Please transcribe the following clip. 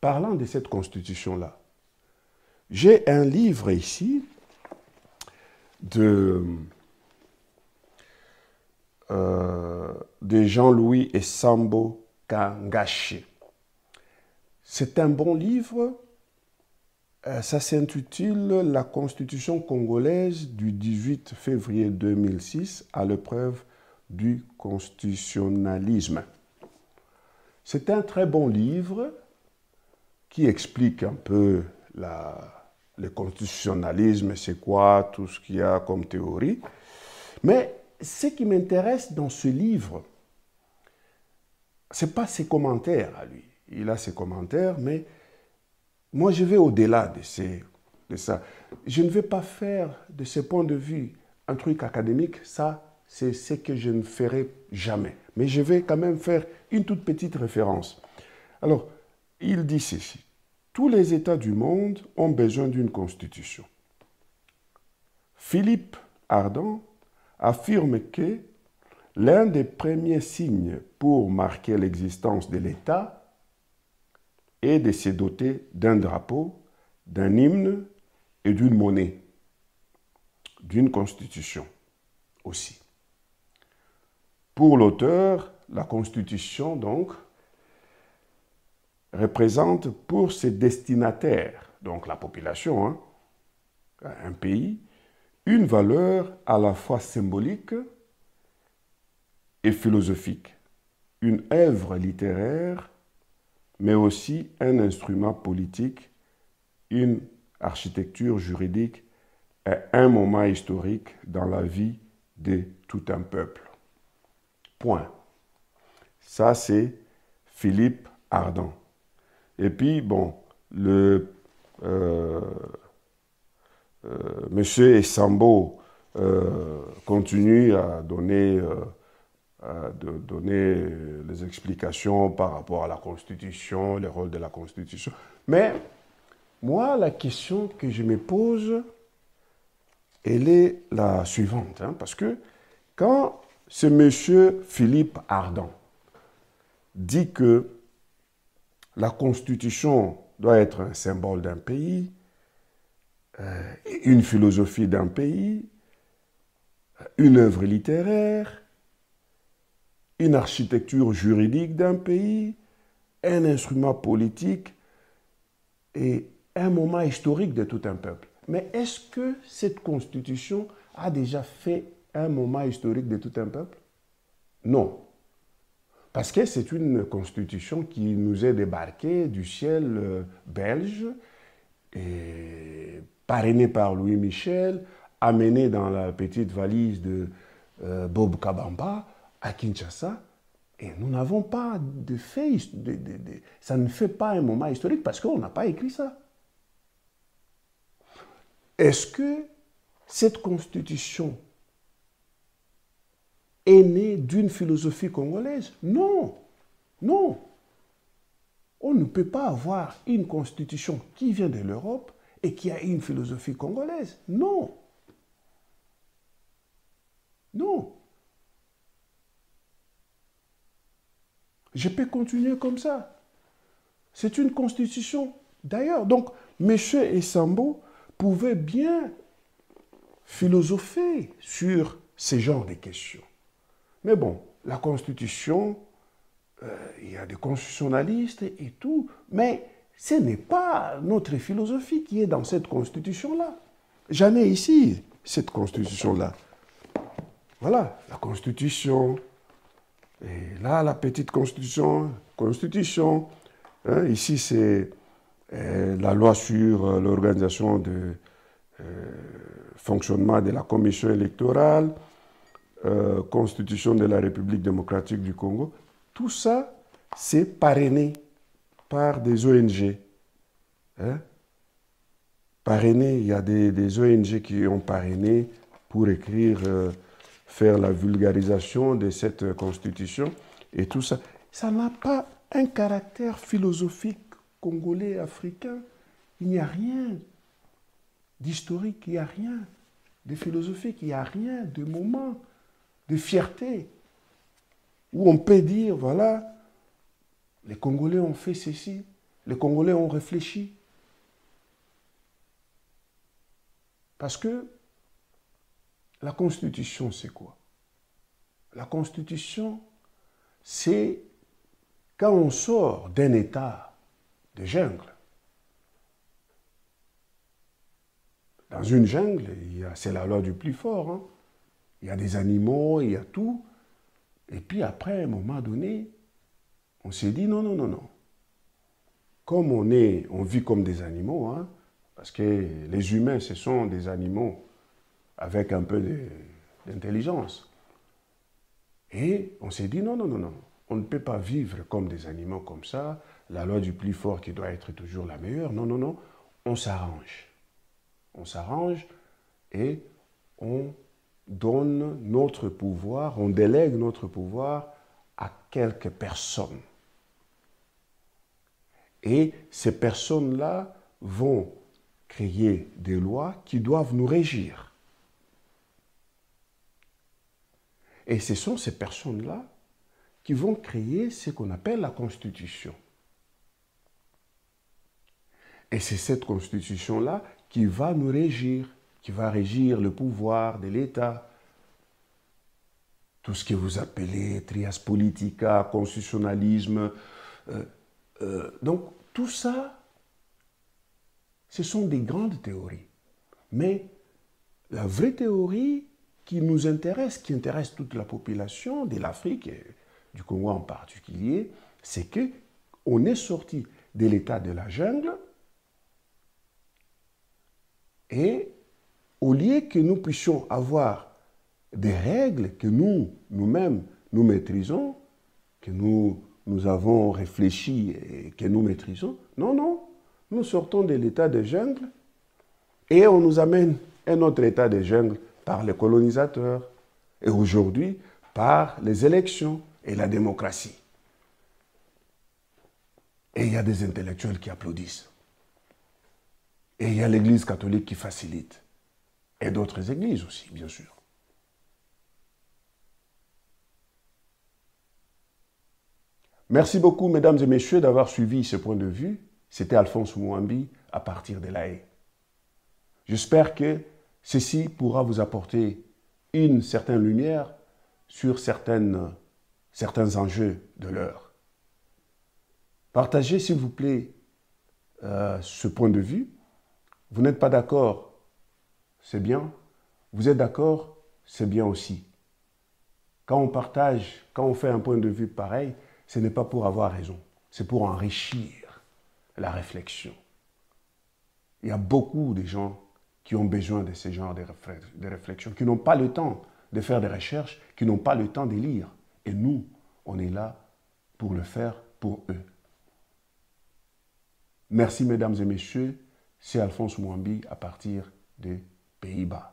parlant de cette constitution-là, j'ai un livre ici de Jean-Louis Esambo Kangaché. C'est un bon livre. Ça s'intitule « La Constitution congolaise du 18 février 2006 à l'épreuve du constitutionnalisme ». C'est un très bon livre qui explique un peu le constitutionnalisme, c'est quoi, tout ce qu'il y a comme théorie. Mais ce qui m'intéresse dans ce livre, ce n'est pas ses commentaires à lui. Il a ses commentaires, mais moi je vais au-delà de ça. Je ne vais pas faire de ce point de vue un truc académique, ça c'est ce que je ne ferai jamais. Mais je vais quand même faire une toute petite référence. Alors, il dit ceci. Tous les États du monde ont besoin d'une constitution. Philippe Ardant affirme que l'un des premiers signes pour marquer l'existence de l'État est de se doter d'un drapeau, d'un hymne et d'une monnaie, d'une constitution aussi. Pour l'auteur, la constitution, donc, représente pour ses destinataires, donc la population, hein, un pays, une valeur à la fois symbolique et philosophique, une œuvre littéraire, mais aussi un instrument politique, une architecture juridique et un moment historique dans la vie de tout un peuple. Point. Ça, c'est Philippe Ardant. Et puis, bon, Monsieur Esambo continue à donner les explications par rapport à la Constitution, le rôle de la Constitution. Mais moi, la question que je me pose, elle est la suivante. Hein, parce que quand ce monsieur Philippe Ardant dit que la Constitution doit être un symbole d'un pays, une philosophie d'un pays, une œuvre littéraire, une architecture juridique d'un pays, un instrument politique et un moment historique de tout un peuple. Mais est-ce que cette Constitution a déjà fait un moment historique de tout un peuple? Non. Parce que c'est une constitution qui nous est débarquée du ciel belge, et parrainée par Louis Michel, amenée dans la petite valise de Bob Kabamba à Kinshasa. Et nous n'avons pas de fait, ça ne fait pas un moment historique parce qu'on n'a pas écrit ça. Est-ce que cette constitution est née d'une philosophie congolaise? Non, non. On ne peut pas avoir une constitution qui vient de l'Europe et qui a une philosophie congolaise. Non. Non. Je peux continuer comme ça. C'est une constitution d'ailleurs. Donc, M. Esambo pouvait bien philosopher sur ce genre de questions. Mais bon, la Constitution, il y a des constitutionnalistes et tout, mais ce n'est pas notre philosophie qui est dans cette Constitution-là. J'en ai ici, cette Constitution-là. Voilà, la Constitution. Et là, la petite Constitution. Hein, ici, c'est la loi sur l'organisation de fonctionnement de la commission électorale, Constitution de la République démocratique du Congo. Tout ça, c'est parrainé par des ONG. Hein? Parrainé, il y a des ONG qui ont parrainé pour écrire, faire la vulgarisation de cette constitution. Et tout ça, ça n'a pas un caractère philosophique congolais, africain. Il n'y a rien d'historique, il n'y a rien de philosophique, il n'y a rien de moment de fierté, où on peut dire, voilà, les Congolais ont fait ceci, les Congolais ont réfléchi. Parce que la Constitution, c'est quoi? La Constitution, c'est quand on sort d'un état de jungle. Dans une jungle, c'est la loi du plus fort. Hein. Il y a des animaux, il y a tout. Et puis après, à un moment donné, on s'est dit non, non, non, non. Comme on vit comme des animaux, hein, parce que les humains, ce sont des animaux avec un peu d'intelligence. Et on s'est dit non, non, non, non. On ne peut pas vivre comme des animaux comme ça. La loi du plus fort qui doit être toujours la meilleure. Non, non, non. On s'arrange. On s'arrange et on donne notre pouvoir, on délègue notre pouvoir à quelques personnes. Et ces personnes-là vont créer des lois qui doivent nous régir. Et ce sont ces personnes-là qui vont créer ce qu'on appelle la Constitution. Et c'est cette Constitution-là qui va nous régir, qui va régir le pouvoir de l'État. Tout ce que vous appelez trias politica, constitutionnalisme. Donc, tout ça, ce sont des grandes théories. Mais la vraie théorie qui nous intéresse, qui intéresse toute la population de l'Afrique, et du Congo en particulier, c'est qu'on est sorti de l'état de la jungle et au lieu que nous puissions avoir des règles que nous-mêmes, nous maîtrisons, que nous avons réfléchi et que nous maîtrisons, non, non, nous sortons de l'état de jungle et on nous amène un autre état de jungle par les colonisateurs et aujourd'hui par les élections et la démocratie. Et il y a des intellectuels qui applaudissent. Et il y a l'Église catholique qui facilite. Et d'autres églises aussi, bien sûr. Merci beaucoup, mesdames et messieurs, d'avoir suivi ce point de vue. C'était Alphonse Mouambi à partir de La Haye. J'espère que ceci pourra vous apporter une certaine lumière sur certains enjeux de l'heure. Partagez, s'il vous plaît, ce point de vue. Vous n'êtes pas d'accord, c'est bien. Vous êtes d'accord, c'est bien aussi. Quand on partage, quand on fait un point de vue pareil, ce n'est pas pour avoir raison, c'est pour enrichir la réflexion. Il y a beaucoup de gens qui ont besoin de ce genre de réflexion, qui n'ont pas le temps de faire des recherches, qui n'ont pas le temps de lire. Et nous, on est là pour le faire pour eux. Merci, mesdames et messieurs. C'est Alphonse Mouambi à partir des Pays-Bas.